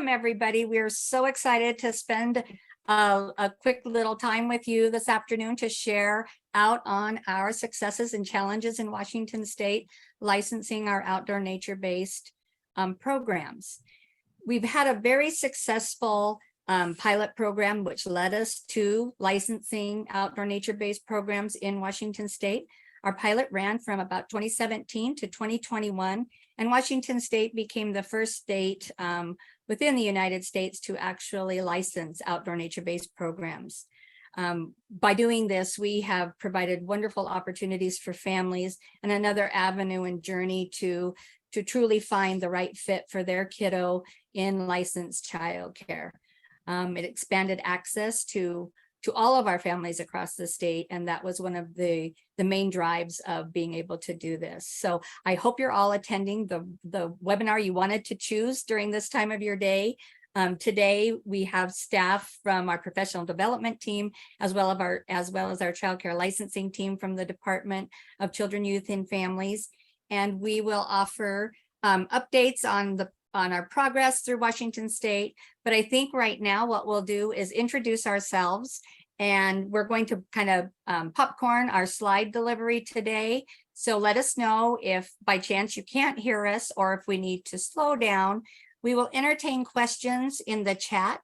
welcome everybody. We're so excited to spend a quick little time with you this afternoon to share out on our successes and challenges in Washington State, licensing our outdoor nature-based programs. We've had a very successful pilot program, which led us to licensing outdoor nature-based programs in Washington State. Our pilot ran from about 2017 to 2021, and Washington State became the first state within the United States to actually license outdoor nature-based programs. By doing this, we have provided wonderful opportunities for families and another avenue and journey to truly find the right fit for their kiddo in licensed childcare. It expanded access to all of our families across the state, and that was one of the main drives of being able to do this. So I hope you're all attending the webinar you wanted to choose during this time of your day. Today we have staff from our professional development team, as well as our child care licensing team from the Department of Children, Youth, and Families, and we will offer updates on our progress through Washington State. But I think right now what we'll do is introduce ourselves, and we're going to kind of popcorn our slide delivery today. So let us know if by chance you can't hear us or if we need to slow down. We will entertain questions in the chat.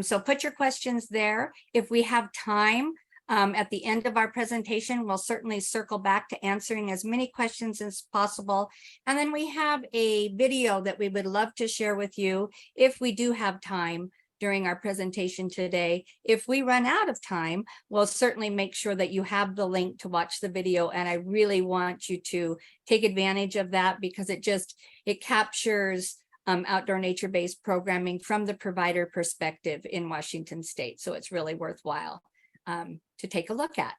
So put your questions there. If we have time at the end of our presentation, we'll certainly circle back to answering as many questions as possible. And then we have a video that we would love to share with you if we do have time during our presentation today. If we run out of time, we'll certainly make sure that you have the link to watch the video. And I really want you to take advantage of that because it captures outdoor nature-based programming from the provider perspective in Washington State. So it's really worthwhile to take a look at.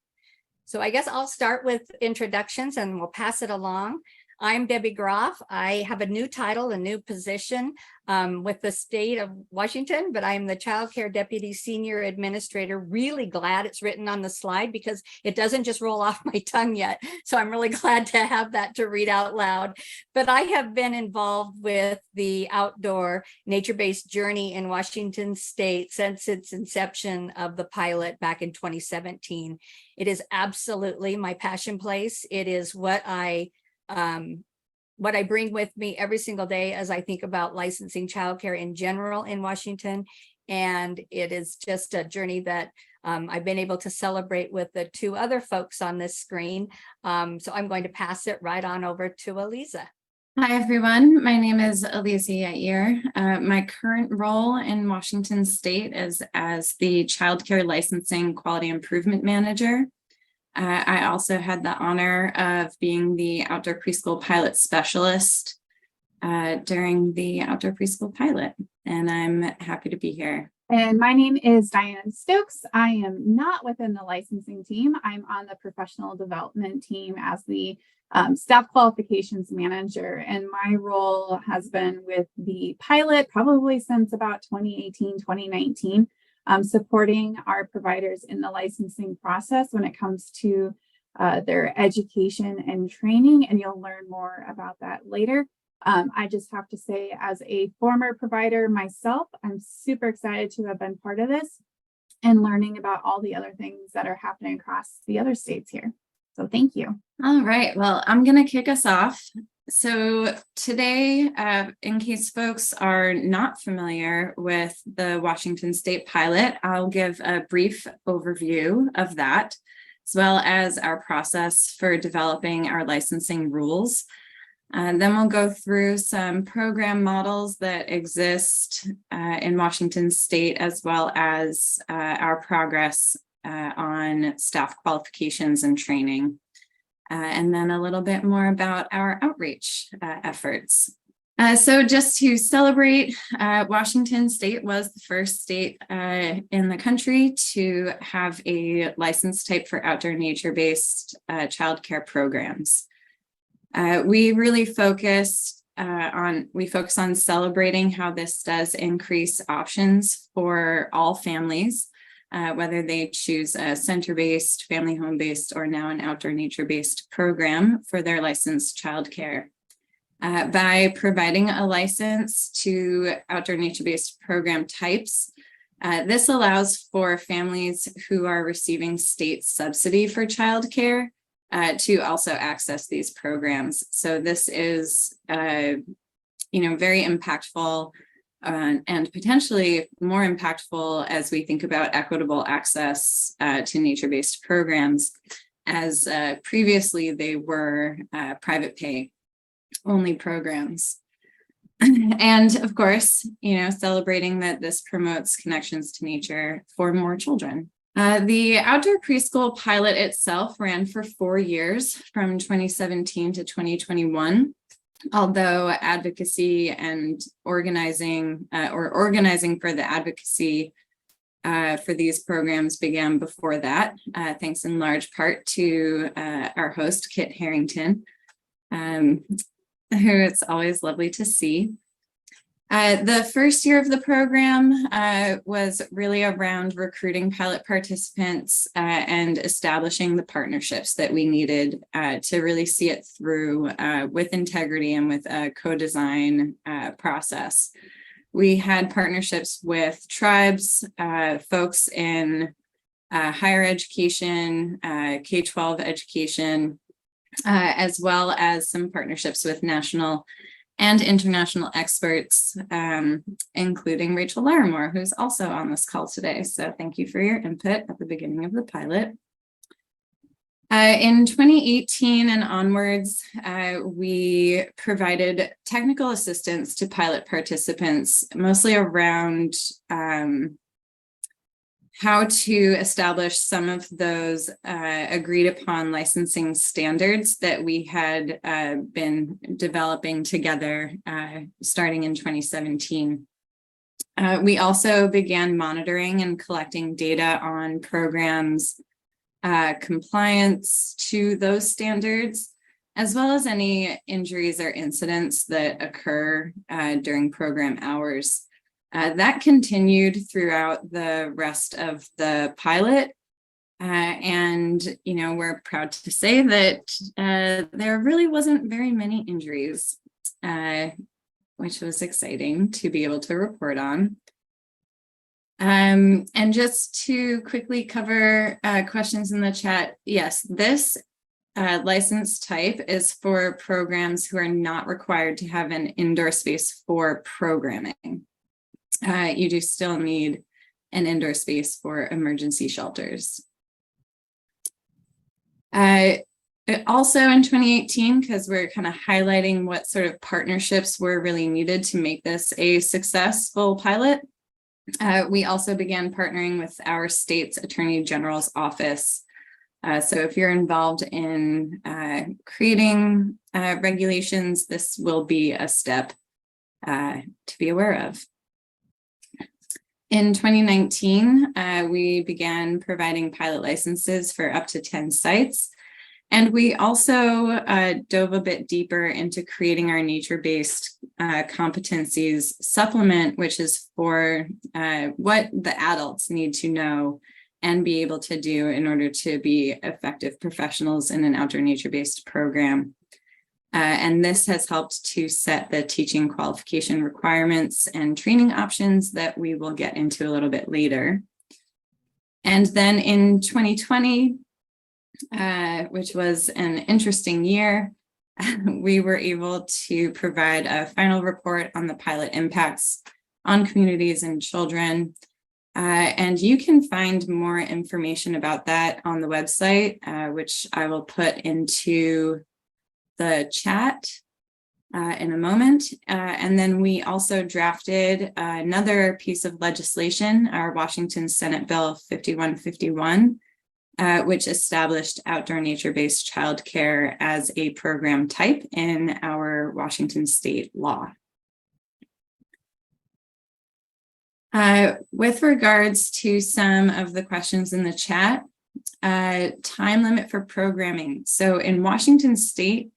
So I guess I'll start with introductions and we'll pass it along. I'm Debbie Groff. I have a new title, a new position with the state of Washington, but I'm the Child Care Deputy Senior Administrator. Really glad it's written on the slide because it doesn't just roll off my tongue yet. So I'm really glad to have that to read out loud. But I have been involved with the outdoor nature-based journey in Washington State since its inception of the pilot back in 2017. It is absolutely my passion place. It is what I bring with me every single day as I think about licensing childcare in general in Washington. And it is just a journey that I've been able to celebrate with the two other folks on this screen. So I'm going to pass it right on over to Aliza. Hi, everyone. My name is Aliza Yair. My current role in Washington State is as the Child Care Licensing Quality Improvement Manager. I also had the honor of being the outdoor preschool pilot specialist during the outdoor preschool pilot, and I'm happy to be here. And my name is Diane Stokes. I am not within the licensing team. I'm on the professional development team as the staff qualifications manager, and my role has been with the pilot probably since about 2018, 2019. Supporting our providers in the licensing process when it comes to their education and training, and you'll learn more about that later. I just have to say, as a former provider myself, I'm super excited to have been part of this and learning about all the other things that are happening across the other states here. So thank you. All right, well, I'm going to kick us off. So today, in case folks are not familiar with the Washington State pilot, I'll give a brief overview of that, as well as our process for developing our licensing rules. And then we'll go through some program models that exist in Washington State, as well as our progress on staff qualifications and training. And then a little bit more about our outreach efforts. So just to celebrate, Washington State was the first state in the country to have a license type for outdoor nature-based childcare programs. We really focus on celebrating how this does increase options for all families, whether they choose a center-based, family home-based, or now an outdoor nature-based program for their licensed childcare. by providing a license to outdoor nature-based program types. This allows for families who are receiving state subsidy for childcare to also access these programs. So this is, very impactful and potentially more impactful as we think about equitable access to nature-based programs, as previously they were private pay only programs. And of course, celebrating that this promotes connections to nature for more children. The outdoor preschool pilot itself ran for 4 years from 2017 to 2021. Although advocacy and organizing for the advocacy for these programs began before that, thanks in large part to our host, Kit Harrington, who it's always lovely to see. The first year of the program was really around recruiting pilot participants and establishing the partnerships that we needed to really see it through with integrity and with a co-design process. We had partnerships with tribes, folks in higher education, K-12 education, as well as some partnerships with national and international experts, including Rachel Larimore, who's also on this call today. So thank you for your input at the beginning of the pilot. In 2018 and onwards, we provided technical assistance to pilot participants, mostly around how to establish some of those agreed upon licensing standards that we had been developing together starting in 2017. We also began monitoring and collecting data on programs' compliance to those standards, as well as any injuries or incidents that occur during program hours. That continued throughout the rest of the pilot. And, we're proud to say that there really wasn't very many injuries, which was exciting to be able to report on. And just to quickly cover questions in the chat, yes, this license type is for programs who are not required to have an indoor space for programming. You do still need an indoor space for emergency shelters. Also in 2018, because we're kind of highlighting what sort of partnerships were really needed to make this a successful pilot, we also began partnering with our state's Attorney General's office. So if you're involved in creating regulations, this will be a step to be aware of. In 2019, we began providing pilot licenses for up to 10 sites. And we also dove a bit deeper into creating our nature-based competencies supplement, which is for what the adults need to know and be able to do in order to be effective professionals in an outdoor nature-based program. And this has helped to set the teaching qualification requirements and training options that we will get into a little bit later. And then in 2020, which was an interesting year, we were able to provide a final report on the pilot impacts on communities and children. And you can find more information about that on the website, which I will put into the chat in a moment. And then we also drafted another piece of legislation, our Washington Senate Bill 5151, which established outdoor nature-based childcare as a program type in our Washington state law. With regards to some of the questions in the chat, time limit for programming. So in Washington state,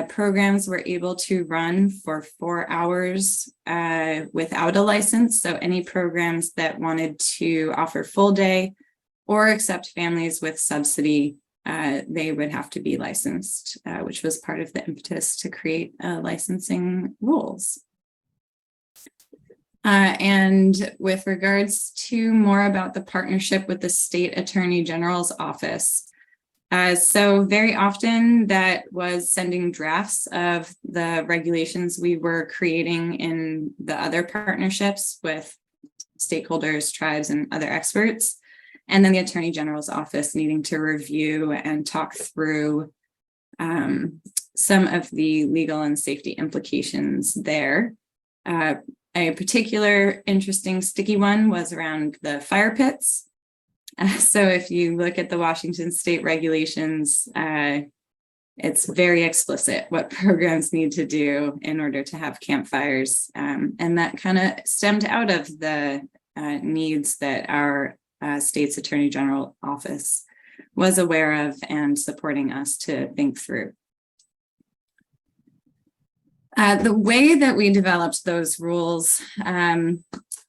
programs were able to run for 4 hours without a license. So any programs that wanted to offer full day or accept families with subsidy they would have to be licensed, which was part of the impetus to create licensing rules. And with regards to more about the partnership with the State Attorney General's office, so very often that was sending drafts of the regulations we were creating in the other partnerships with stakeholders, tribes, and other experts. And then the Attorney General's office needing to review and talk through some of the legal and safety implications there. A particular interesting sticky one was around the fire pits. So if you look at the Washington state regulations, it's very explicit what programs need to do in order to have campfires. And that kind of stemmed out of the needs that our state's Attorney General office was aware of and supporting us to think through. The way that we developed those rules,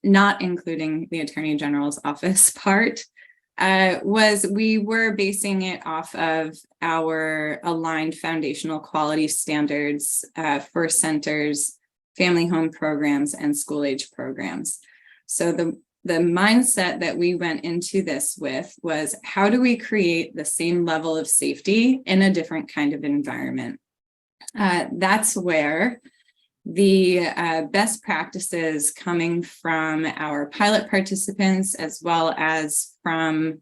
not including the Attorney General's office part, was we were basing it off of our aligned foundational quality standards for centers, family home programs, and school age programs. So the mindset that we went into this with was, how do we create the same level of safety in a different kind of environment? That's where the best practices coming from our pilot participants, as well as from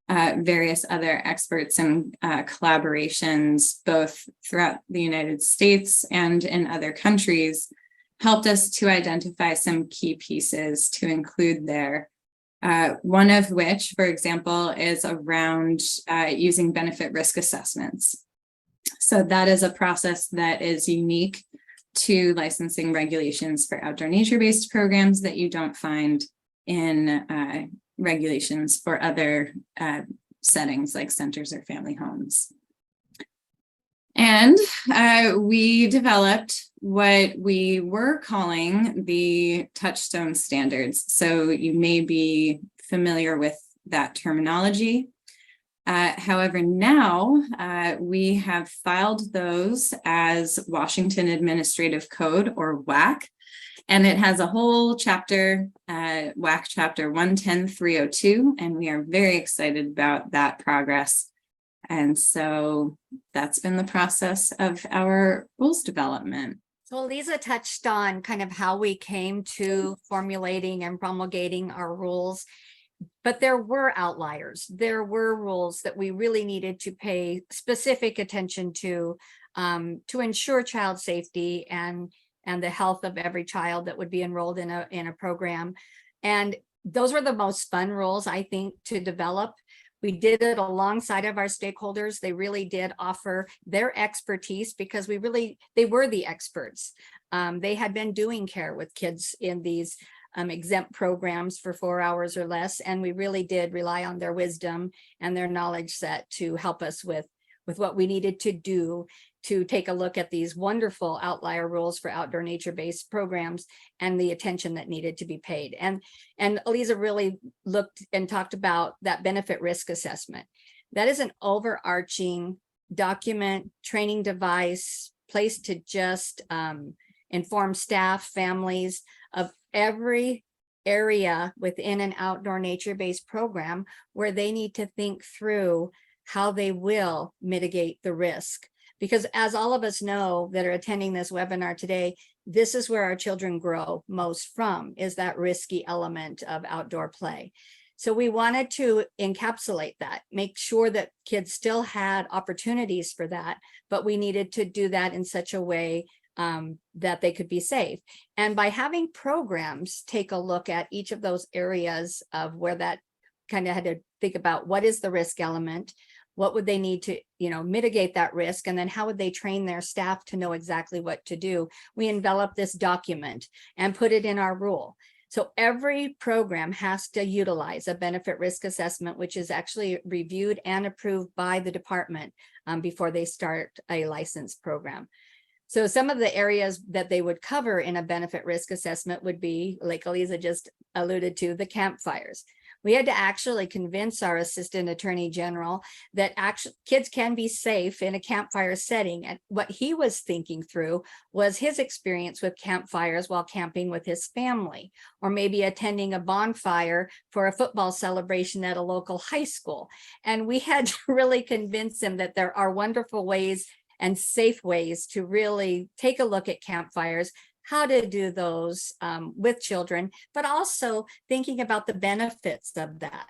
various other experts and collaborations, both throughout the United States and in other countries, helped us to identify some key pieces to include there. One of which, for example, is around using benefit risk assessments. So that is a process that is unique to licensing regulations for outdoor nature-based programs that you don't find in regulations for other settings like centers or family homes. And we developed what we were calling the touchstone standards. So you may be familiar with that terminology. However, now we have filed those as Washington Administrative Code, or WAC, and it has a whole chapter, WAC chapter 110.302, and we are very excited about that progress. And so that's been the process of our rules development. So Aliza touched on kind of how we came to formulating and promulgating our rules. But there were outliers. There were rules that we really needed to pay specific attention to ensure child safety and the health of every child that would be enrolled in a program. And those were the most fun rules, I think, to develop. We did it alongside of our stakeholders. They really did offer their expertise because they were the experts. They had been doing care with kids in these exempt programs for 4 hours or less. And we really did rely on their wisdom and their knowledge set to help us with what we needed to do to take a look at these wonderful outlier rules for outdoor nature-based programs and the attention that needed to be paid. And Aliza really looked and talked about that benefit risk assessment. That is an overarching document, training device, place to just inform staff, families of every area within an outdoor nature-based program where they need to think through how they will mitigate the risk. Because as all of us know that are attending this webinar today, this is where our children grow most from, is that risky element of outdoor play. So we wanted to encapsulate that, make sure that kids still had opportunities for that, but we needed to do that in such a way that they could be safe. And by having programs take a look at each of those areas of where that kind of had to think about what is the risk element, what would they need to, mitigate that risk, and then how would they train their staff to know exactly what to do? We enveloped this document and put it in our rule. So every program has to utilize a benefit risk assessment, which is actually reviewed and approved by the department before they start a licensed program. So some of the areas that they would cover in a benefit risk assessment would be, like Aliza just alluded to, the campfires. We had to actually convince our assistant attorney general that actually kids can be safe in a campfire setting. And what he was thinking through was his experience with campfires while camping with his family, or maybe attending a bonfire for a football celebration at a local high school. And we had to really convince him that there are wonderful ways and safe ways to really take a look at campfires, how to do those with children, but also thinking about the benefits of that.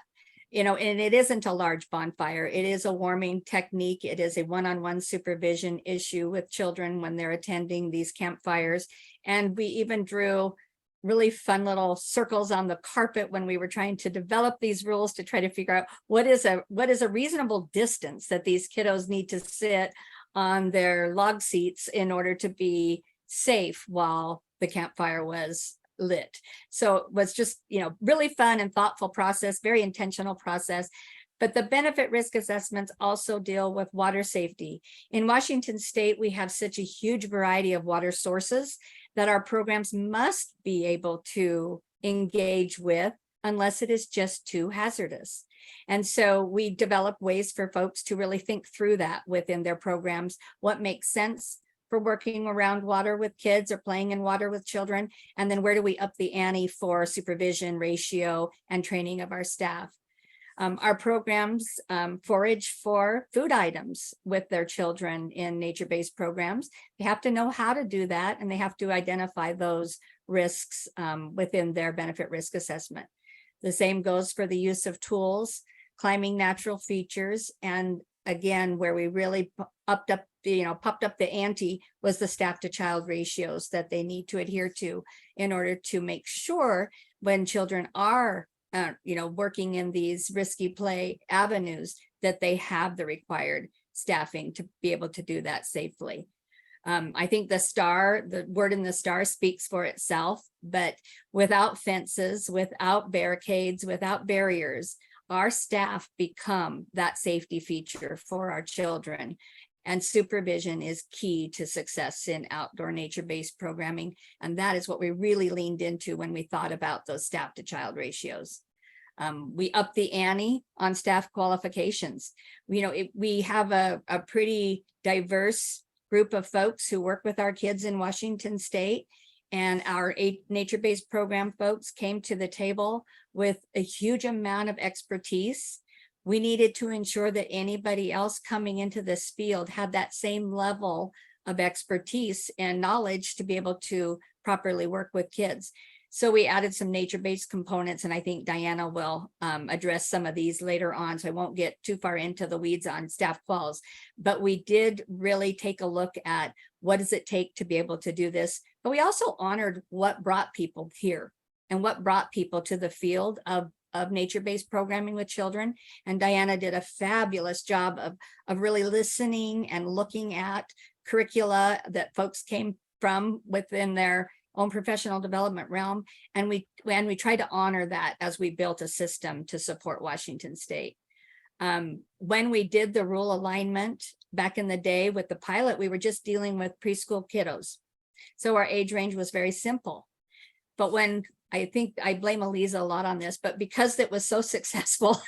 And it isn't a large bonfire. It is a warming technique. It is a one-on-one supervision issue with children when they're attending these campfires. And we even drew really fun little circles on the carpet when we were trying to develop these rules to try to figure out what is a reasonable distance that these kiddos need to sit on their log seats in order to be safe while the campfire was lit. So it was just, really fun and thoughtful process, very intentional process. But the benefit risk assessments also deal with water safety. In Washington State, we have such a huge variety of water sources that our programs must be able to engage with unless it is just too hazardous. And so we develop ways for folks to really think through that within their programs, what makes sense for working around water with kids or playing in water with children, and then where do we up the ante for supervision, ratio, and training of our staff. Our programs forage for food items with their children in nature-based programs. They have to know how to do that, and they have to identify those risks within their benefit risk assessment. The same goes for the use of tools, climbing natural features, and again, where we really popped up the ante was the staff to child ratios that they need to adhere to in order to make sure when children are working in these risky play avenues that they have the required staffing to be able to do that safely. I think the word in the star speaks for itself, but without fences, without barricades, without barriers, our staff become that safety feature for our children. And supervision is key to success in outdoor nature-based programming. And that is what we really leaned into when we thought about those staff to child ratios. We upped the ante on staff qualifications. We have a pretty diverse group of folks who work with our kids in Washington State, and our nature-based program folks came to the table with a huge amount of expertise. We needed to ensure that anybody else coming into this field had that same level of expertise and knowledge to be able to properly work with kids. So we added some nature-based components, and I think Diana will address some of these later on, so I won't get too far into the weeds on staff quals. But we did really take a look at what does it take to be able to do this. But we also honored what brought people here and what brought people to the field of nature-based programming with children. And Diana did a fabulous job of really listening and looking at curricula that folks came from within their own professional development realm. And we tried to honor that as we built a system to support Washington State. When we did the rule alignment back in the day with the pilot, we were just dealing with preschool kiddos. So our age range was very simple. But when I think I blame Aliza a lot on this, but because it was so successful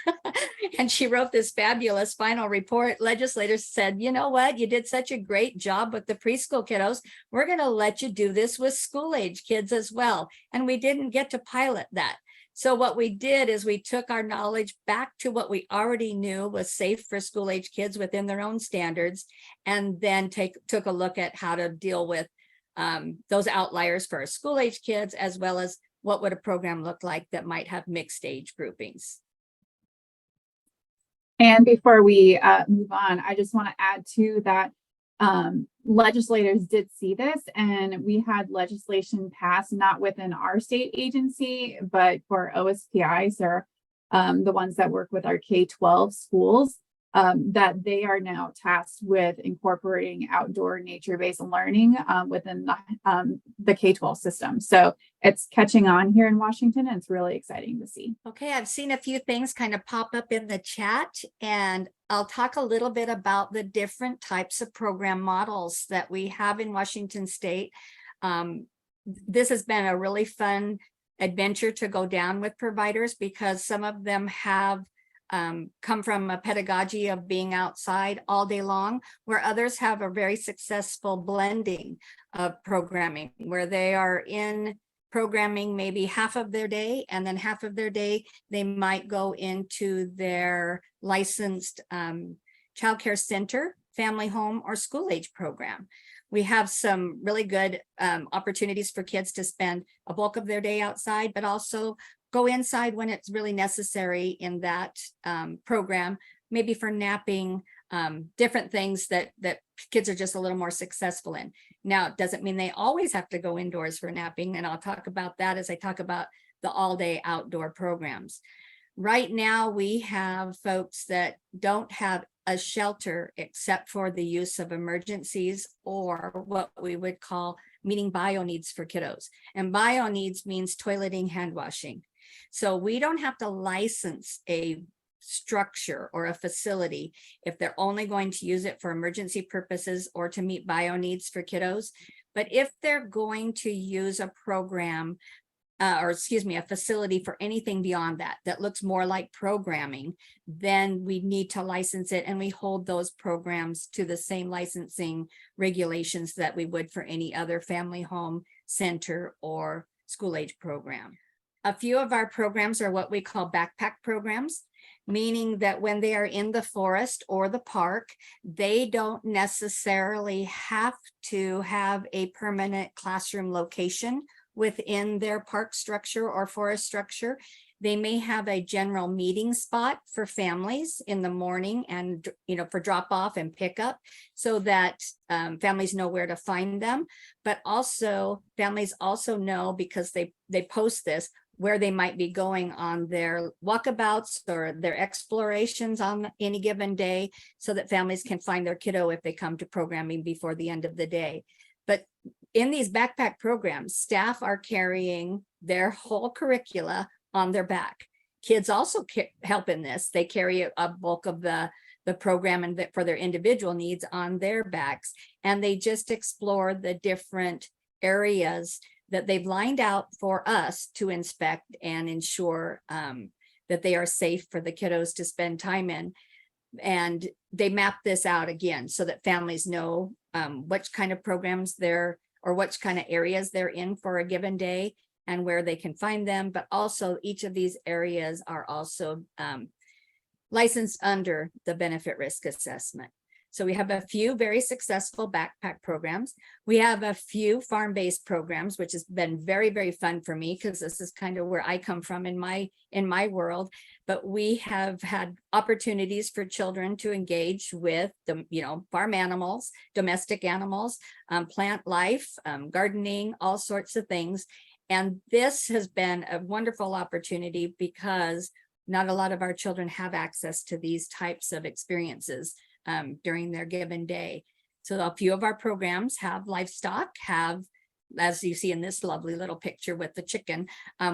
and she wrote this fabulous final report, legislators said, you know what, you did such a great job with the preschool kiddos. We're going to let you do this with school age kids as well. And we didn't get to pilot that. So what we did is we took our knowledge back to what we already knew was safe for school age kids within their own standards, and then took a look at how to deal with those outliers for our school age kids, as well as what would a program look like that might have mixed age groupings. And before we move on, I just want to add to that legislators did see this, and we had legislation passed not within our state agency, but for OSPIs, or the ones that work with our K-12 schools, that they are now tasked with incorporating outdoor nature-based learning within the K-12 system. So it's catching on here in Washington, and it's really exciting to see. Okay, I've seen a few things kind of pop up in the chat, and I'll talk a little bit about the different types of program models that we have in Washington State. This has been a really fun adventure to go down with providers, because some of them have come from a pedagogy of being outside all day long, where others have a very successful blending of programming, where they are in programming maybe half of their day, and then half of their day they might go into their licensed childcare center, family home, or school age program. We have some really good opportunities for kids to spend a bulk of their day outside, but also go inside when it's really necessary in that program, maybe for napping, different things that kids are just a little more successful in. Now, it doesn't mean they always have to go indoors for napping, and I'll talk about that as I talk about the all-day outdoor programs. Right now, we have folks that don't have a shelter except for the use of emergencies, or what we would call meeting bio needs for kiddos. And bio needs means toileting, hand washing. So we don't have to license a structure or a facility if they're only going to use it for emergency purposes or to meet bio needs for kiddos. But if they're going to use a program, a facility for anything beyond that, that looks more like programming, then we need to license it, and we hold those programs to the same licensing regulations that we would for any other family home, center, or school age program. A few of our programs are what we call backpack programs, meaning that when they are in the forest or the park, they don't necessarily have to have a permanent classroom location within their park structure or forest structure. They may have a general meeting spot for families in the morning, and for drop off and pickup, so that families know where to find them. But also families also know, because they post this, where they might be going on their walkabouts or their explorations on any given day, so that families can find their kiddo if they come to programming before the end of the day. But in these backpack programs, staff are carrying their whole curricula on their back. Kids also help in this. They carry a bulk of the program and for their individual needs on their backs, and they just explore the different areas that they've lined out for us to inspect and ensure that they are safe for the kiddos to spend time in. And they map this out again so that families know which kind of programs or which kind of areas they're in for a given day and where they can find them. But also, each of these areas are also licensed under the benefit risk assessment. So we have a few very successful backpack programs. We have a few farm-based programs, which has been very, very fun for me, because this is kind of where I come from in my world. But we have had opportunities for children to engage with the farm animals, domestic animals, plant life, gardening, all sorts of things. And this has been a wonderful opportunity, because not a lot of our children have access to these types of experiences during their given day. So a few of our programs have livestock, as you see in this lovely little picture with the chicken,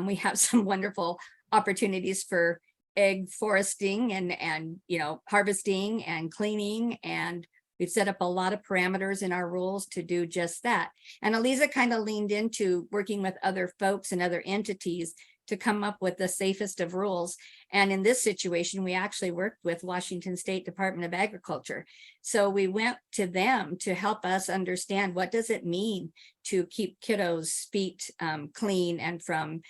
we have some wonderful opportunities for egg foresting and harvesting and cleaning, and we've set up a lot of parameters in our rules to do just that. And Aliza kind of leaned into working with other folks and other entities to come up with the safest of rules. And in this situation, we actually worked with Washington State Department of Agriculture. So we went to them to help us understand, what does it mean to keep kiddos' feet clean and from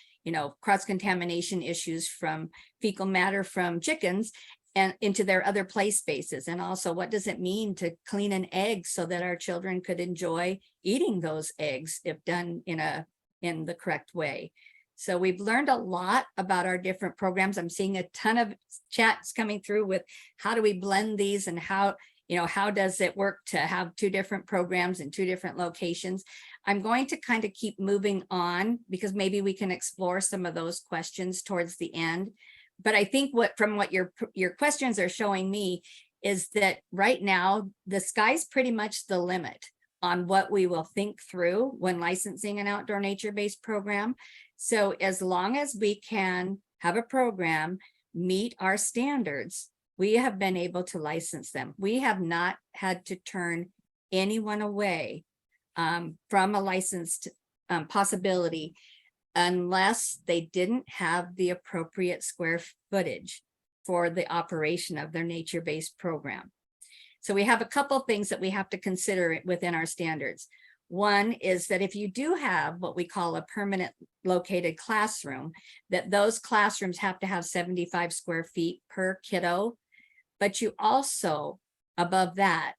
cross-contamination issues from fecal matter from chickens and into their other play spaces. And also, what does it mean to clean an egg so that our children could enjoy eating those eggs if done in the correct way. So we've learned a lot about our different programs. I'm seeing a ton of chats coming through with how do we blend these, and how does it work to have two different programs in two different locations. I'm going to kind of keep moving on, because maybe we can explore some of those questions towards the end. But I think from what your questions are showing me is that right now the sky's pretty much the limit on what we will think through when licensing an outdoor nature-based program. So as long as we can have a program meet our standards, we have been able to license them. We have not had to turn anyone away from a licensed possibility unless they didn't have the appropriate square footage for the operation of their nature-based program. So we have a couple things that we have to consider within our standards. One is that if you do have what we call a permanent located classroom, that those classrooms have to have 75 square feet per kiddo, but you also, above that,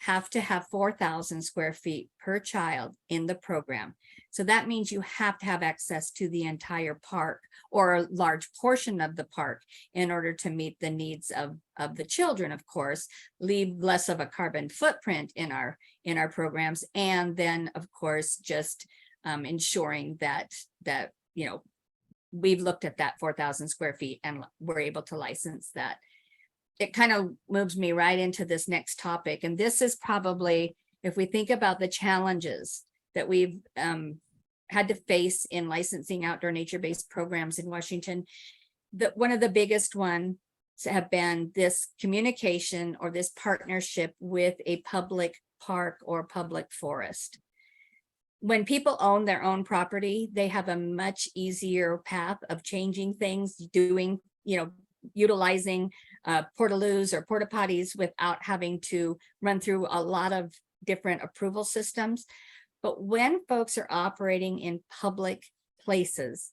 have to have 4,000 square feet per child in the program. So that means you have to have access to the entire park or a large portion of the park in order to meet the needs of the children, of course, leave less of a carbon footprint in our programs. And then, of course, just ensuring that we've looked at that 4,000 square feet and we're able to license that. It kind of moves me right into this next topic. And this is probably, if we think about the challenges that we've had to face in licensing outdoor nature-based programs in Washington, that one of the biggest ones have been this communication or this partnership with a public park or public forest. When people own their own property, they have a much easier path of changing things, doing, utilizing portaloos or porta potties without having to run through a lot of different approval systems. But when folks are operating in public places,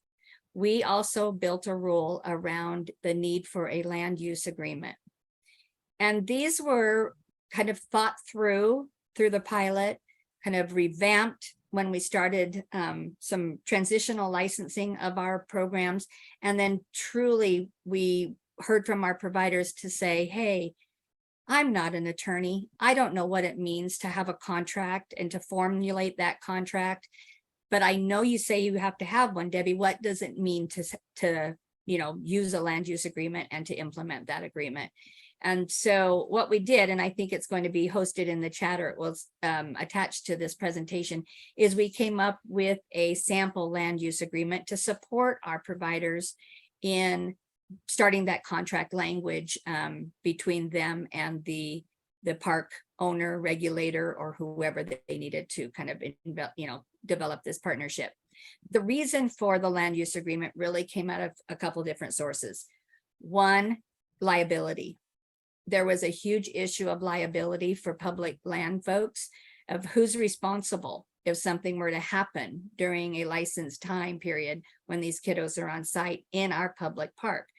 we also built a rule around the need for a land use agreement. And these were kind of thought through the pilot, kind of revamped when we started some transitional licensing of our programs. And then truly we heard from our providers to say, hey, I'm not an attorney. I don't know what it means to have a contract and to formulate that contract, but I know you say you have to have one, Debbie. What does it mean to use a land use agreement and to implement that agreement? And so what we did, and I think it's going to be hosted in the chat, or it was attached to this presentation, is we came up with a sample land use agreement to support our providers in starting that contract language between them and the park owner, regulator, or whoever they needed to kind of develop this partnership. The reason for the land use agreement really came out of a couple different sources. One, liability. There was a huge issue of liability for public land folks of who's responsible if something were to happen during a licensed time period when these kiddos are on site in our public park.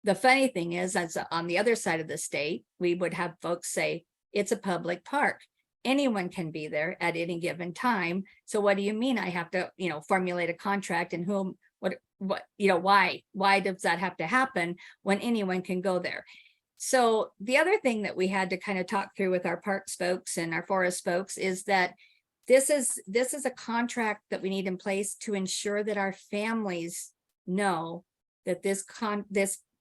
The funny thing is, as on the other side of the state, we would have folks say, it's a public park. Anyone can be there at any given time. So what do you mean I have to, formulate a contract, and why does that have to happen when anyone can go there? So the other thing that we had to kind of talk through with our parks folks and our forest folks is that this is a contract that we need in place to ensure that our families know that this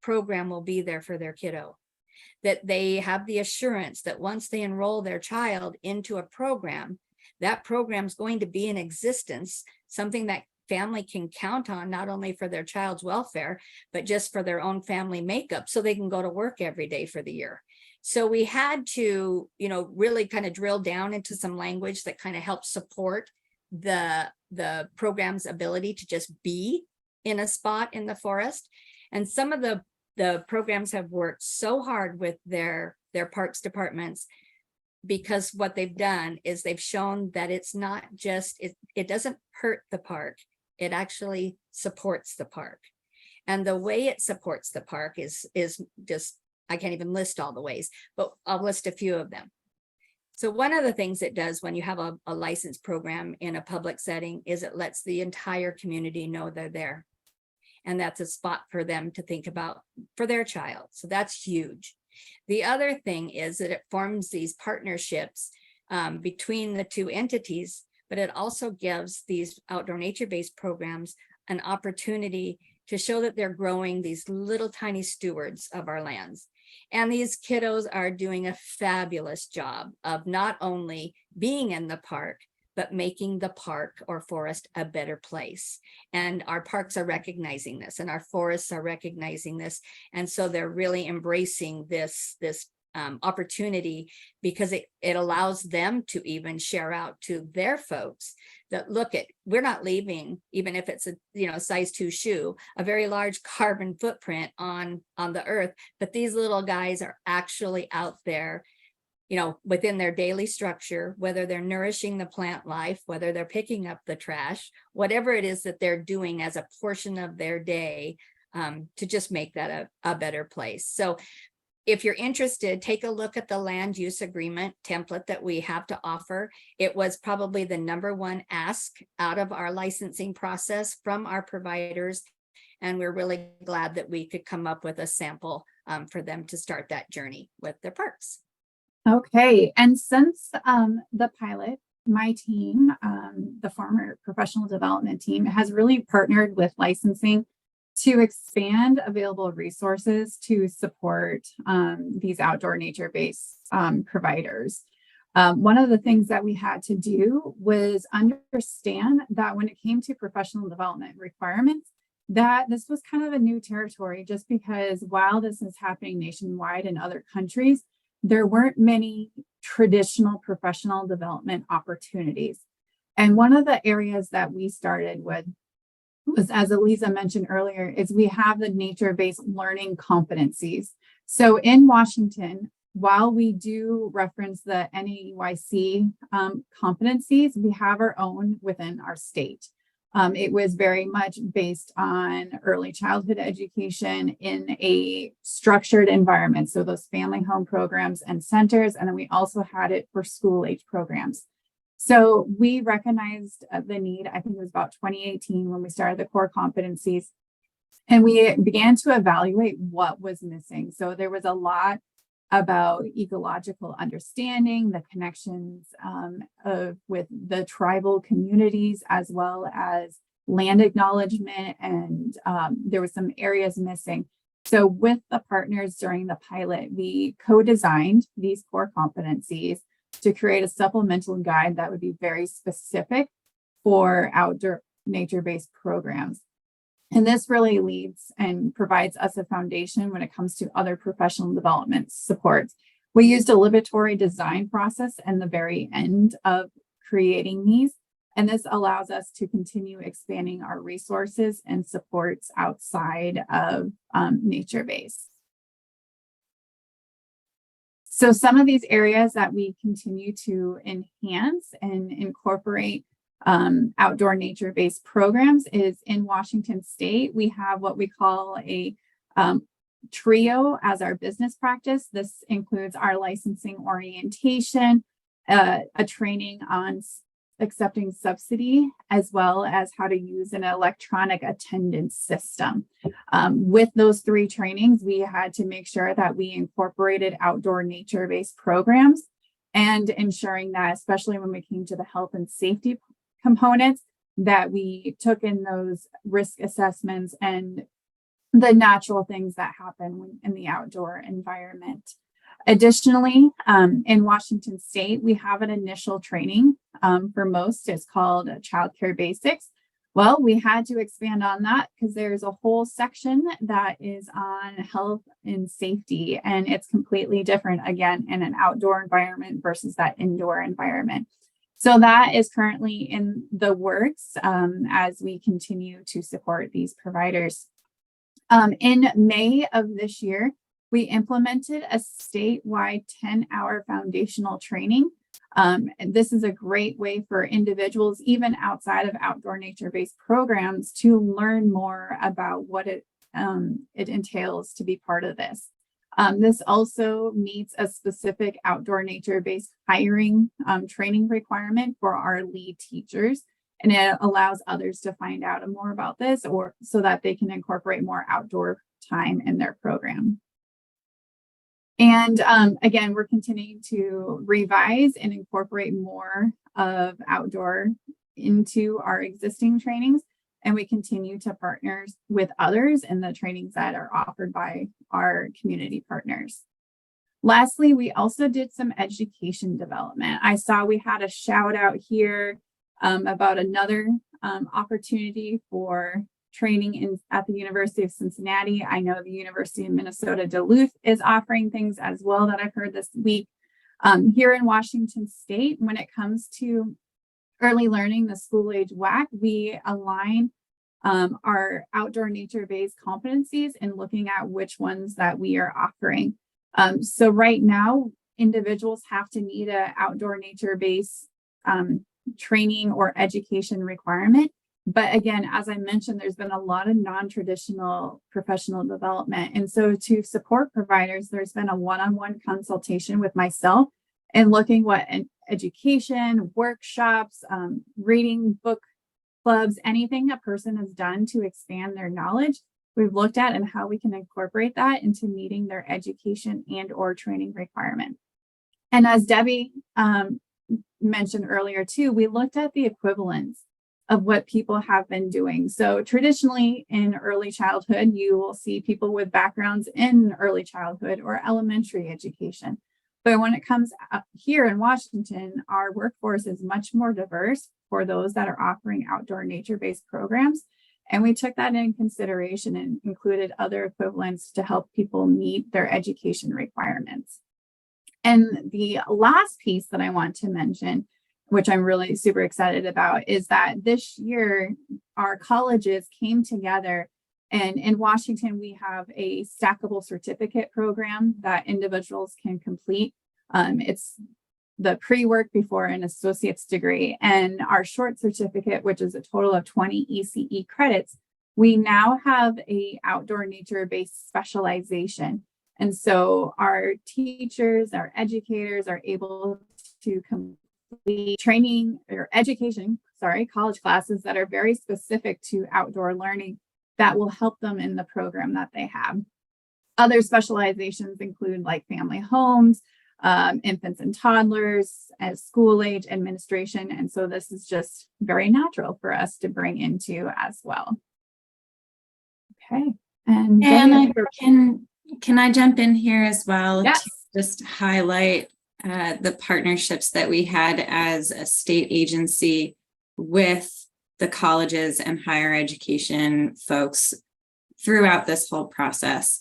program will be there for their kiddo, that they have the assurance that once they enroll their child into a program, that program's going to be in existence, something that family can count on, not only for their child's welfare, but just for their own family makeup, so they can go to work every day for the year. So we had to, really kind of drill down into some language that kind of helps support the program's ability to just be in a spot in the forest. And some of the programs have worked so hard with their parks departments, because what they've done is they've shown that it's not just, it doesn't hurt the park, it actually supports the park. And the way it supports the park is just, I can't even list all the ways, but I'll list a few of them. So one of the things it does when you have a licensed program in a public setting is it lets the entire community know they're there. And that's a spot for them to think about for their child. So that's huge. The other thing is that it forms these partnerships between the two entities, but it also gives these outdoor nature-based programs an opportunity to show that they're growing these little tiny stewards of our lands. And these kiddos are doing a fabulous job of not only being in the park, but making the park or forest a better place. And our parks are recognizing this, and our forests are recognizing this. And so they're really embracing this opportunity, because it allows them to even share out to their folks that we're not leaving, even if it's a size 2 shoe, a very large carbon footprint on the earth, but these little guys are actually out there, within their daily structure, whether they're nourishing the plant life, whether they're picking up the trash, whatever it is that they're doing as a portion of their day, to just make that a better place. So if you're interested, take a look at the land use agreement template that we have to offer. It was probably the #1 ask out of our licensing process from our providers. And we're really glad that we could come up with a sample for them to start that journey with their parks. Okay, and since the pilot, my team, the former professional development team, has really partnered with licensing to expand available resources to support these outdoor nature-based providers. One of the things that we had to do was understand that when it came to professional development requirements, that this was kind of a new territory, just because while this is happening nationwide in other countries, there weren't many traditional professional development opportunities. And one of the areas that we started with was, as Aliza mentioned earlier, is we have the nature-based learning competencies. So in Washington, while we do reference the NAEYC competencies, we have our own within our state. It was very much based on early childhood education in a structured environment. So those family home programs and centers, and then we also had it for school age programs. So we recognized the need, I think it was about 2018 when we started the core competencies, and we began to evaluate what was missing. So there was a lot about ecological understanding, the connections with the tribal communities, as well as land acknowledgement, and there were some areas missing. So with the partners during the pilot, we co-designed these core competencies to create a supplemental guide that would be very specific for outdoor nature-based programs. And this really leads and provides us a foundation when it comes to other professional development supports. We used a liberatory design process in the very end of creating these, and this allows us to continue expanding our resources and supports outside of nature-based. So some of these areas that we continue to enhance and incorporate outdoor nature-based programs is in Washington State. We have what we call a trio as our business practice. This includes our licensing orientation, a training on accepting subsidy, as well as how to use an electronic attendance system. With those 3 trainings, we had to make sure that we incorporated outdoor nature-based programs, and ensuring that, especially when we came to the health and safety components, that we took in those risk assessments and the natural things that happen in the outdoor environment. Additionally, in Washington State, we have an initial training for most. It's called Childcare Basics. Well, we had to expand on that because there's a whole section that is on health and safety, and it's completely different, again, in an outdoor environment versus that indoor environment. So that is currently in the works as we continue to support these providers. In May of this year, we implemented a statewide 10-hour foundational training. And this is a great way for individuals, even outside of outdoor nature-based programs, to learn more about what it entails to be part of this. This also meets a specific outdoor nature-based hiring training requirement for our lead teachers, and it allows others to find out more about this, or so that they can incorporate more outdoor time in their program. And again, we're continuing to revise and incorporate more of outdoor into our existing trainings, and we continue to partner with others in the trainings that are offered by our community partners. Lastly, we also did some education development. I saw we had a shout out here about another opportunity for training at the University of Cincinnati. I know the University of Minnesota Duluth is offering things as well that I've heard this week. Here in Washington State, when it comes to early learning, the school age WAC, we align our outdoor nature-based competencies and looking at which ones that we are offering. So right now, individuals have to meet an outdoor nature-based training or education requirement. But again, as I mentioned, there's been a lot of non-traditional professional development. And so to support providers, there's been a one-on-one consultation with myself and looking what education, workshops, reading book clubs, anything a person has done to expand their knowledge, we've looked at and how we can incorporate that into meeting their education and or training requirement. And as Debbie mentioned earlier too, we looked at the equivalence of what people have been doing. So traditionally in early childhood, you will see people with backgrounds in early childhood or elementary education. But when it comes up here in Washington, our workforce is much more diverse for those that are offering outdoor nature-based programs. And we took that in consideration and included other equivalents to help people meet their education requirements. And the last piece that I want to mention, which I'm really super excited about, is that this year our colleges came together, and in Washington we have a stackable certificate program that individuals can complete. It's the pre-work before an associate's degree, and our short certificate, which is a total of 20 ECE credits. We now have a outdoor nature-based specialization. And so our teachers, our educators are able to complete training or education, college classes that are very specific to outdoor learning that will help them in the program that they have. Other specializations include like family homes, infants and toddlers, as school age administration. And so this is just very natural for us to bring into as well. Okay. And can I jump in here as well? Yes. To just highlight the partnerships that we had as a state agency with the colleges and higher education folks throughout this whole process.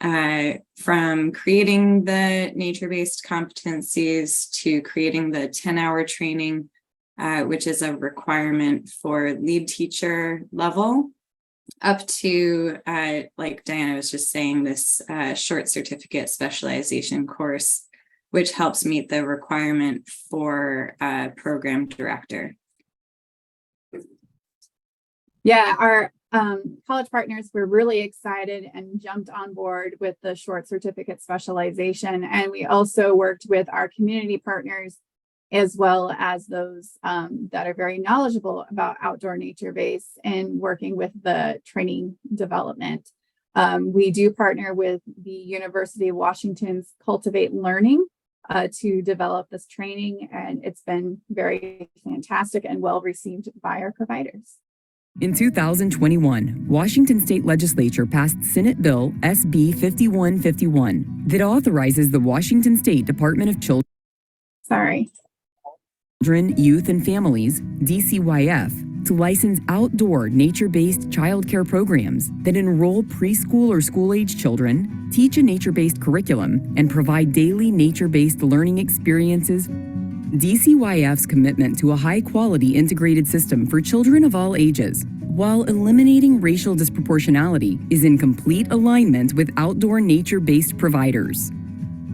From creating the nature-based competencies to creating the 10-hour training, which is a requirement for lead teacher level, up to, like Diana was just saying, this short certificate specialization course, which helps meet the requirement for a program director. Yeah, our college partners were really excited and jumped on board with the short certificate specialization. And we also worked with our community partners as well as those that are very knowledgeable about outdoor nature-based and working with the training development. We do partner with the University of Washington's Cultivate Learning to develop this training, and it's been very fantastic and well received by our providers. In 2021, Washington State Legislature passed Senate Bill SB 5151 that authorizes the Washington State Department of Children, Youth and Families, DCYF, to license outdoor nature-based childcare programs that enroll preschool or school-age children, teach a nature-based curriculum, and provide daily nature-based learning experiences. DCYF's commitment to a high-quality integrated system for children of all ages, while eliminating racial disproportionality, is in complete alignment with outdoor nature-based providers.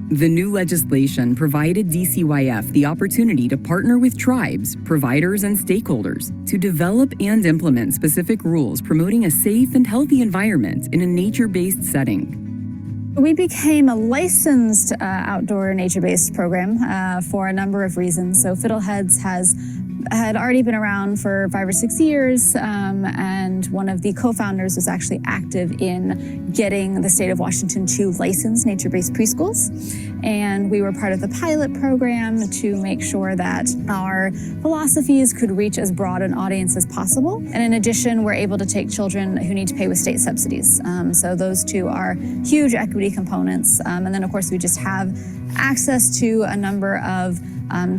The new legislation provided DCYF the opportunity to partner with tribes, providers, and stakeholders to develop and implement specific rules promoting a safe and healthy environment in a nature-based setting. We became a licensed outdoor nature-based program for a number of reasons. So Fiddleheads had already been around for 5 or 6 years, and one of the co-founders was actually active in getting the state of Washington to license nature-based preschools. And we were part of the pilot program to make sure that our philosophies could reach as broad an audience as possible. And in addition, we're able to take children who need to pay with state subsidies. So those two are huge equity components. And then of course, we just have access to a number of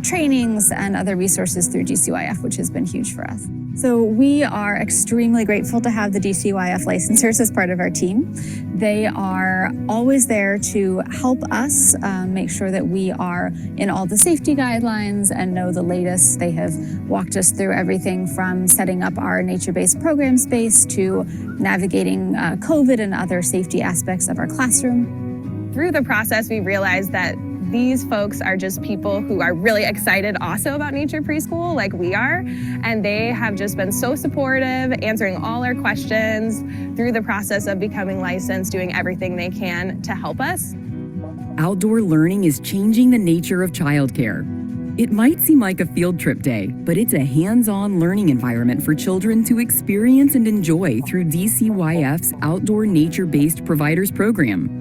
trainings and other resources through DCYF, which has been huge for us. So we are extremely grateful to have the DCYF licensors as part of our team. They are always there to help us make sure that we are in all the safety guidelines and know the latest. They have walked us through everything from setting up our nature-based program space to navigating COVID and other safety aspects of our classroom. Through the process, we realized that these folks are just people who are really excited also about Nature Preschool like we are, and they have just been so supportive, answering all our questions through the process of becoming licensed, doing everything they can to help us. Outdoor learning is changing the nature of childcare. It might seem like a field trip day, but it's a hands-on learning environment for children to experience and enjoy through DCYF's Outdoor Nature-Based Providers Program.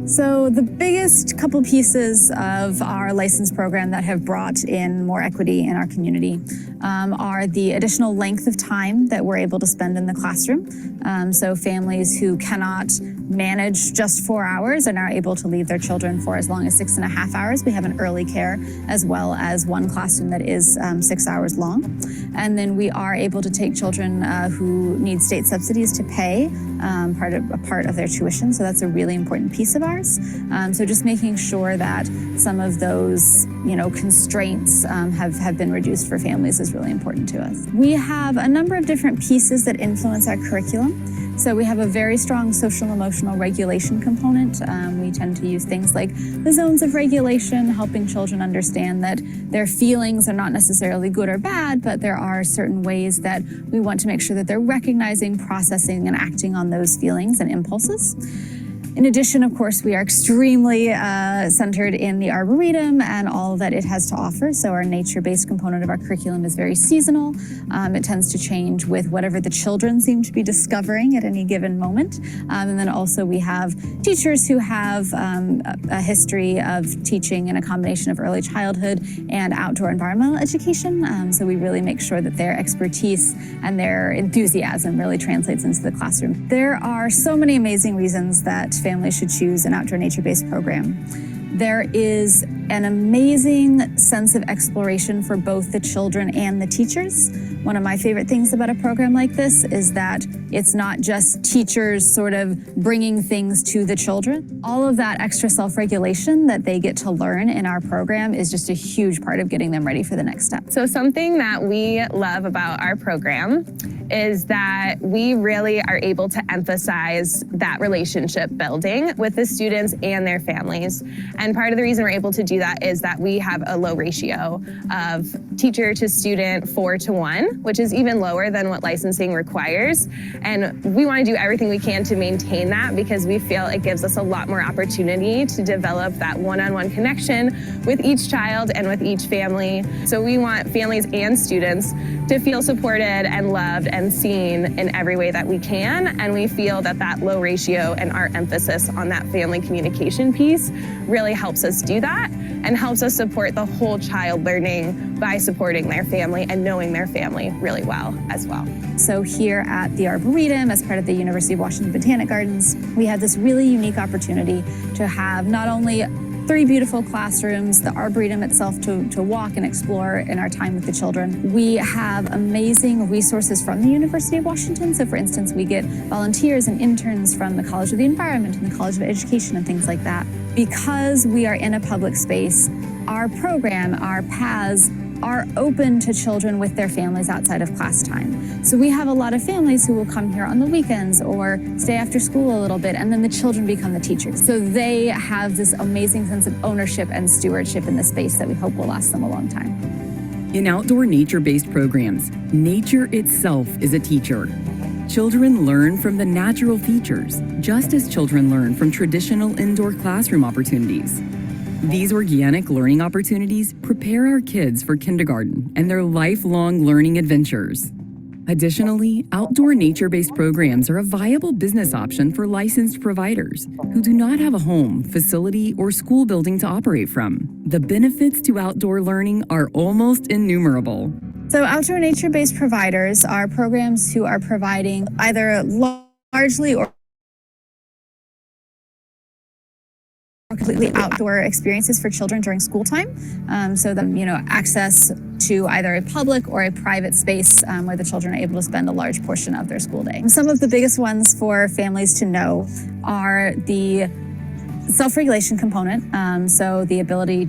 So the biggest couple pieces of our license program that have brought in more equity in our community are the additional length of time that we're able to spend in the classroom. So families who cannot manage just 4 hours and are able to leave their children for as long as 6.5 hours. We have an early care as well as one classroom that is 6 hours long. And then we are able to take children who need state subsidies to pay a part of their tuition. So that's a really important piece of ours. So just making sure that some of those, constraints have been reduced for families is really important to us. We have a number of different pieces that influence our curriculum. So we have a very strong social and emotional regulation component. We tend to use things like the zones of regulation, helping children understand that their feelings are not necessarily good or bad, but there are certain ways that we want to make sure that they're recognizing, processing, and acting on those feelings and impulses. In addition, of course, we are extremely centered in the Arboretum and all that it has to offer. So our nature-based component of our curriculum is very seasonal. It tends to change with whatever the children seem to be discovering at any given moment. And then also we have teachers who have a history of teaching in a combination of early childhood and outdoor environmental education. So we really make sure that their expertise and their enthusiasm really translates into the classroom. There are so many amazing reasons that families should choose an outdoor nature-based program. There is an amazing sense of exploration for both the children and the teachers. One of my favorite things about a program like this is that it's not just teachers sort of bringing things to the children. All of that extra self-regulation that they get to learn in our program is just a huge part of getting them ready for the next step. So something that we love about our program is that we really are able to emphasize that relationship building with the students and their families. And part of the reason we're able to do that is that we have a low ratio of teacher to student 4:1, which is even lower than what licensing requires. And we want to do everything we can to maintain that because we feel it gives us a lot more opportunity to develop that one-on-one connection with each child and with each family. So we want families and students to feel supported and loved and seen in every way that we can. And we feel that that low ratio and our emphasis on that family communication piece really helps us do that and helps us support the whole child learning by supporting their family and knowing their family really well as well. So here at the Arboretum, as part of the University of Washington Botanic Gardens, we have this really unique opportunity to have not only 3 beautiful classrooms, the Arboretum itself to walk and explore in our time with the children. We have amazing resources from the University of Washington. So for instance, we get volunteers and interns from the College of the Environment and the College of Education and things like that. Because we are in a public space, our program, our paths, are open to children with their families outside of class time. So we have a lot of families who will come here on the weekends or stay after school a little bit, and then the children become the teachers. So they have this amazing sense of ownership and stewardship in the space that we hope will last them a long time. In outdoor nature-based programs, nature itself is a teacher. Children learn from the natural features, just as children learn from traditional indoor classroom opportunities. These organic learning opportunities prepare our kids for kindergarten and their lifelong learning adventures. Additionally, outdoor nature-based programs are a viable business option for licensed providers who do not have a home, facility, or school building to operate from. The benefits to outdoor learning are almost innumerable. So outdoor nature-based providers are programs who are providing either largely or completely outdoor experiences for children during school time. So the, access to either a public or a private space where the children are able to spend a large portion of their school day. Some of the biggest ones for families to know are the self-regulation component. So the ability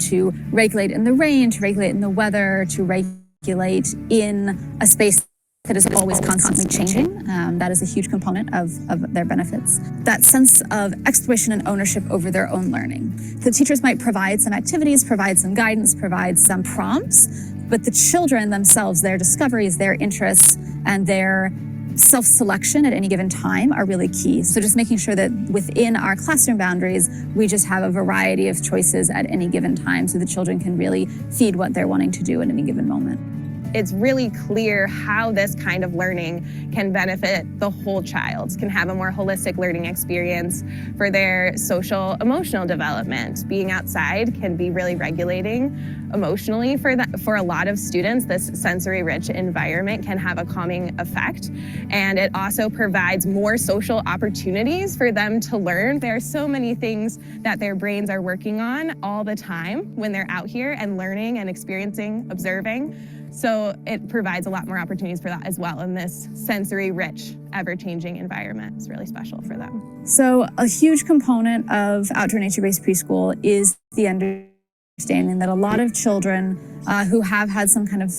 to regulate in the rain, to regulate in the weather, to regulate in a space that is always constantly changing. That is a huge component of their benefits. That sense of exploration and ownership over their own learning. The teachers might provide some activities, provide some guidance, provide some prompts, but the children themselves, their discoveries, their interests, and their self-selection at any given time are really key. So just making sure that within our classroom boundaries, we just have a variety of choices at any given time so the children can really feed what they're wanting to do at any given moment. It's really clear how this kind of learning can benefit the whole child, can have a more holistic learning experience for their social, emotional development. Being outside can be really regulating emotionally for a lot of students. This sensory-rich environment can have a calming effect, and it also provides more social opportunities for them to learn. There are so many things that their brains are working on all the time when they're out here and learning and experiencing, observing. So it provides a lot more opportunities for that as well in this sensory-rich, ever-changing environment. It's really special for them. So a huge component of outdoor nature-based preschool is the understanding that a lot of children who have had some kind of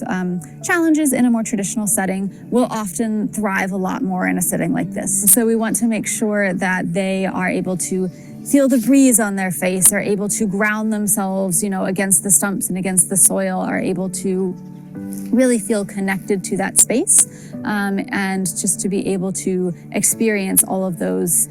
challenges in a more traditional setting will often thrive a lot more in a setting like this. So we want to make sure that they are able to feel the breeze on their face, are able to ground themselves, against the stumps and against the soil, are able to really feel connected to that space, and just to be able to experience all of those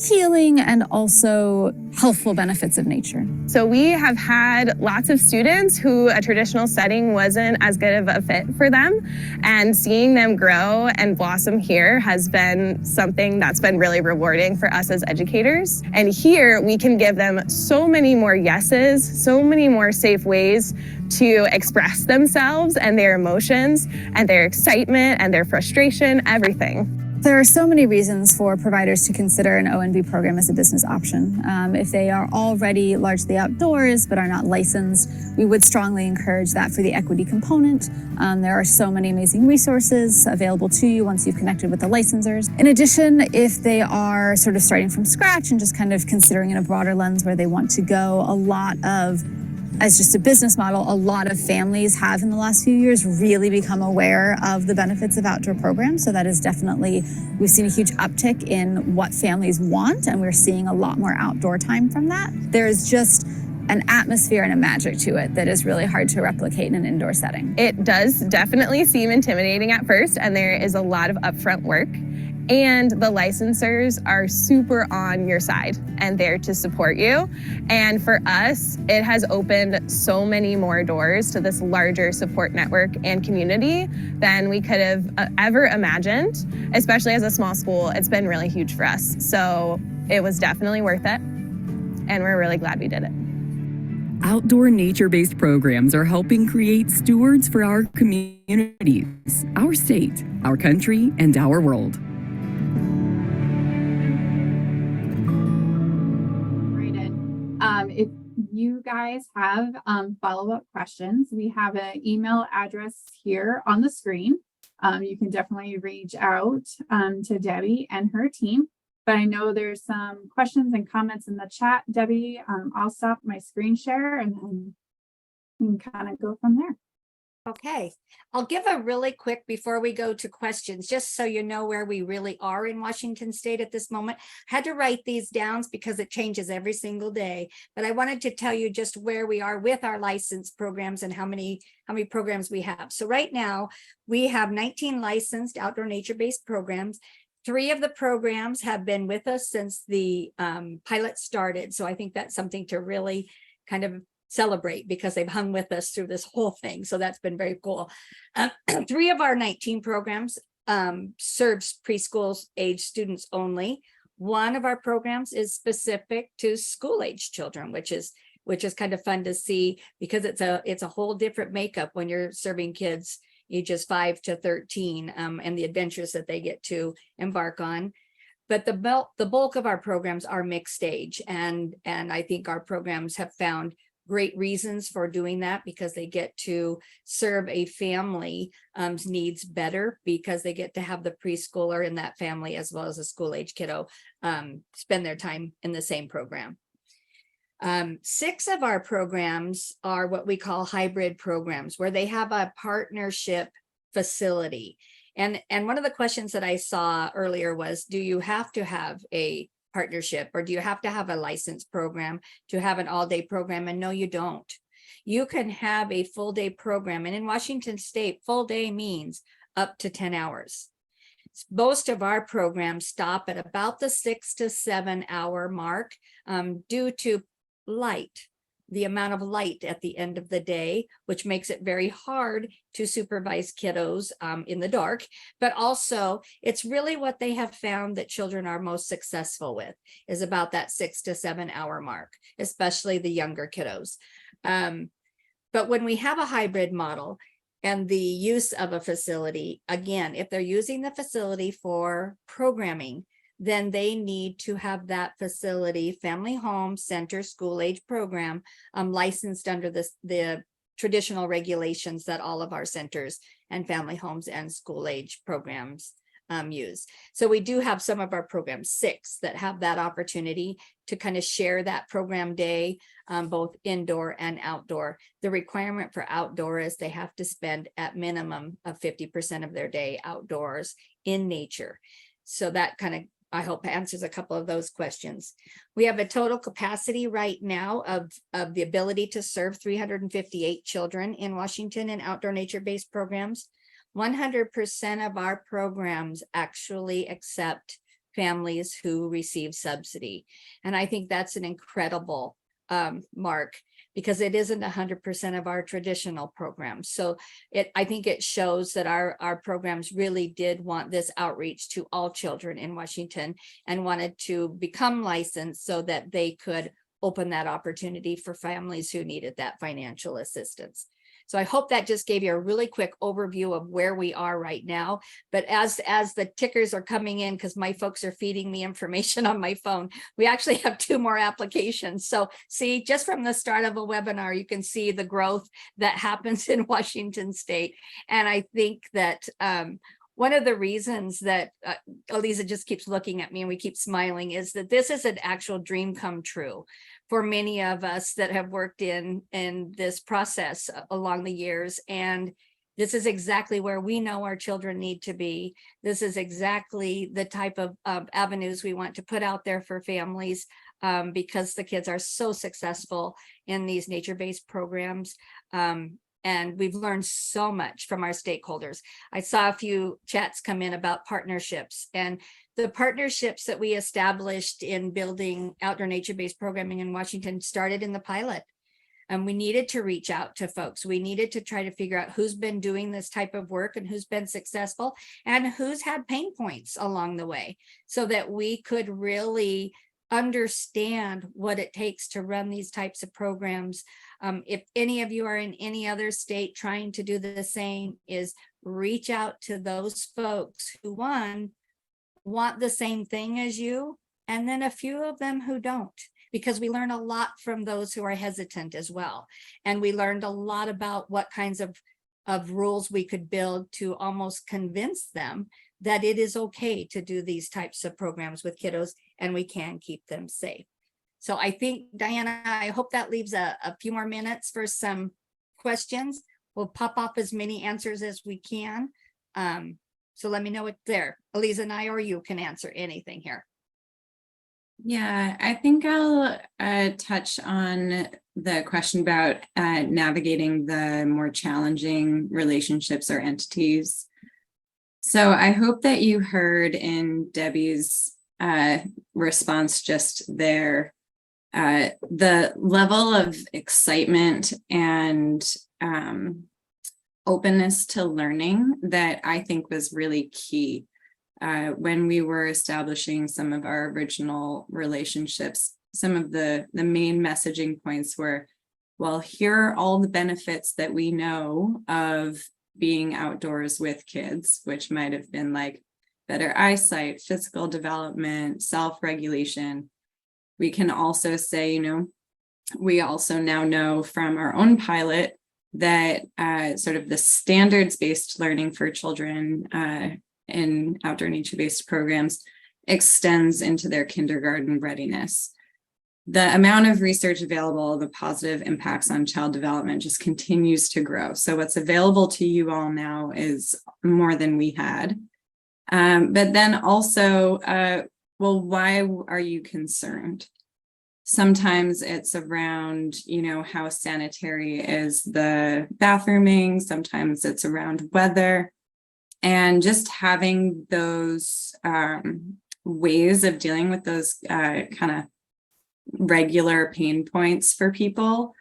healing and also healthful benefits of nature. So we have had lots of students who a traditional setting wasn't as good of a fit for them, and seeing them grow and blossom here has been something that's been really rewarding for us as educators. And here we can give them so many more yeses, so many more safe ways to express themselves and their emotions and their excitement and their frustration, everything. There are so many reasons for providers to consider an O&B program as a business option. If they are already largely outdoors but are not licensed, we would strongly encourage that for the equity component. There are so many amazing resources available to you once you've connected with the licensors. In addition, if they are sort of starting from scratch and just kind of considering in a broader lens where they want to go, as just a business model, a lot of families have in the last few years really become aware of the benefits of outdoor programs. So that is definitely, we've seen a huge uptick in what families want, and we're seeing a lot more outdoor time from that. There's just an atmosphere and a magic to it that is really hard to replicate in an indoor setting. It does definitely seem intimidating at first, and there is a lot of upfront work. And the licensors are super on your side and there to support you. And for us, it has opened so many more doors to this larger support network and community than we could have ever imagined, especially as a small school. It's been really huge for us. So it was definitely worth it. And we're really glad we did it. Outdoor nature-based programs are helping create stewards for our communities, our state, our country, and our world. If you guys have follow-up questions, we have an email address here on the screen. You can definitely reach out to Debbie and her team. But I know there's some questions and comments in the chat, Debbie. I'll stop my screen share and then we can kind of go from there. Okay, I'll give a really quick before we go to questions, just so you know where we really are in Washington State at this moment. I had to write these down because it changes every single day, but I wanted to tell you just where we are with our licensed programs and how many programs we have. So right now we have 19 licensed outdoor nature-based programs. 3 of the programs have been with us since the pilot started. So I think that's something to really kind of celebrate because they've hung with us through this whole thing. So that's been very cool. 3 of our 19 programs serves preschool age students only. 1 of our programs is specific to school age children, which is kind of fun to see because it's a whole different makeup when you're serving kids ages 5 to 13 and the adventures that they get to embark on. But the bulk of our programs are mixed age, and I think our programs have found great reasons for doing that, because they get to serve a family needs better, because they get to have the preschooler in that family as well as a school age kiddo spend their time in the same program. 6 of our programs are what we call hybrid programs, where they have a partnership facility. And one of the questions that I saw earlier was, do you have to have a partnership, or do you have to have a licensed program to have an all-day program? And no, you don't. You can have a full-day program. And in Washington State, full day means up to 10 hours. Most of our programs stop at about the 6 to 7 hour mark due to light, the amount of light at the end of the day, which makes it very hard to supervise kiddos in the dark. But also, it's really what they have found that children are most successful with is about that 6 to 7 hour mark, especially the younger kiddos. But when we have a hybrid model and the use of a facility, again, if they're using the facility for programming, then they need to have that facility, family home center, school age program, licensed under the traditional regulations that all of our centers and family homes and school age programs use. So we do have some of our programs, 6, that have that opportunity to kind of share that program day, both indoor and outdoor. The requirement for outdoor is they have to spend at minimum of 50% of their day outdoors in nature. So that kind of, I hope, answers a couple of those questions. We have a total capacity right now of the ability to serve 358 children in Washington in outdoor nature-based programs. 100% of our programs actually accept families who receive subsidy. And I think that's an incredible mark, because it isn't 100% of our traditional programs. So I think it shows that our programs really did want this outreach to all children in Washington and wanted to become licensed so that they could open that opportunity for families who needed that financial assistance. So I hope that just gave you a really quick overview of where we are right now. But as the tickers are coming in, because my folks are feeding me information on my phone, we actually have 2 more applications. So see, just from the start of a webinar, you can see the growth that happens in Washington State. And I think that one of the reasons that Aliza just keeps looking at me and we keep smiling is that this is an actual dream come true for many of us that have worked in this process along the years. And this is exactly where we know our children need to be. This is exactly the type of avenues we want to put out there for families, because the kids are so successful in these nature-based programs. And we've learned so much from our stakeholders. I saw a few chats come in about partnerships, and the partnerships that we established in building outdoor nature-based programming in Washington started in the pilot. And we needed to reach out to folks. We needed to try to figure out who's been doing this type of work and who's been successful and who's had pain points along the way, so that we could really understand what it takes to run these types of programs. If any of you are in any other state trying to do the same, is reach out to those folks who, one, want the same thing as you, and then a few of them who don't, because we learn a lot from those who are hesitant as well. And we learned a lot about what kinds of rules we could build to almost convince them that it is okay to do these types of programs with kiddos and we can keep them safe. So I think, Diana, I hope that leaves a few more minutes for some questions. We'll pop up as many answers as we can. So let me know what's there. Aliza and I or you can answer anything here. Yeah, I think I'll touch on the question about navigating the more challenging relationships or entities. So I hope that you heard in Debbie's response just there, the level of excitement and openness to learning that I think was really key when we were establishing some of our original relationships. Some of the main messaging points were, well, here are all the benefits that we know of being outdoors with kids, which might have been like better eyesight, physical development, self-regulation. We can also say, we also now know from our own pilot that sort of the standards-based learning for children in outdoor nature-based programs extends into their kindergarten readiness. The amount of research available, the positive impacts on child development just continues to grow. So what's available to you all now is more than we had. But then also, well, why are you concerned? Sometimes it's around, how sanitary is the bathrooming. Sometimes it's around weather. And just having those ways of dealing with those kind of regular pain points for people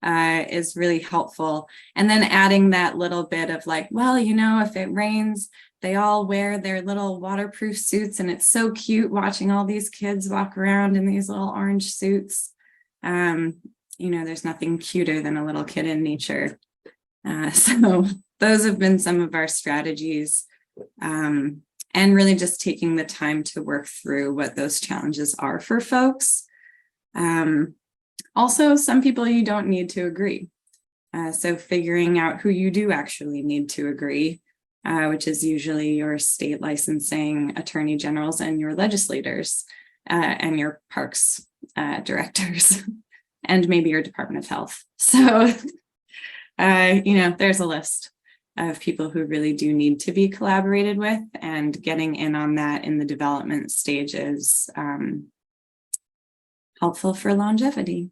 is really helpful. And then adding that little bit of like, well, if it rains, they all wear their little waterproof suits, and it's so cute watching all these kids walk around in these little orange suits. There's nothing cuter than a little kid in nature. So those have been some of our strategies, and really just taking the time to work through what those challenges are for folks. Also, some people you don't need to agree. So figuring out who you do actually need to agree, which is usually your state licensing attorney generals and your legislators and your parks directors and maybe your Department of Health. So, there's a list of people who really do need to be collaborated with, and getting in on that in the development stages helpful for longevity.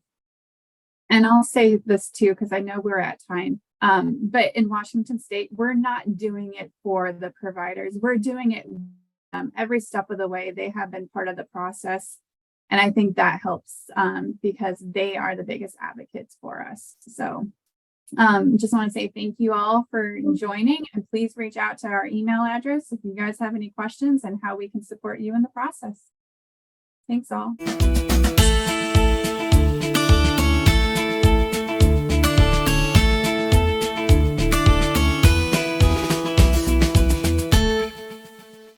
And I'll say this too, because I know we're at time. But in Washington State, we're not doing it for the providers. We're doing it every step of the way. They have been part of the process. And I think that helps because they are the biggest advocates for us. So just want to say thank you all for joining, and please reach out to our email address if you guys have any questions and how we can support you in the process. Thanks all.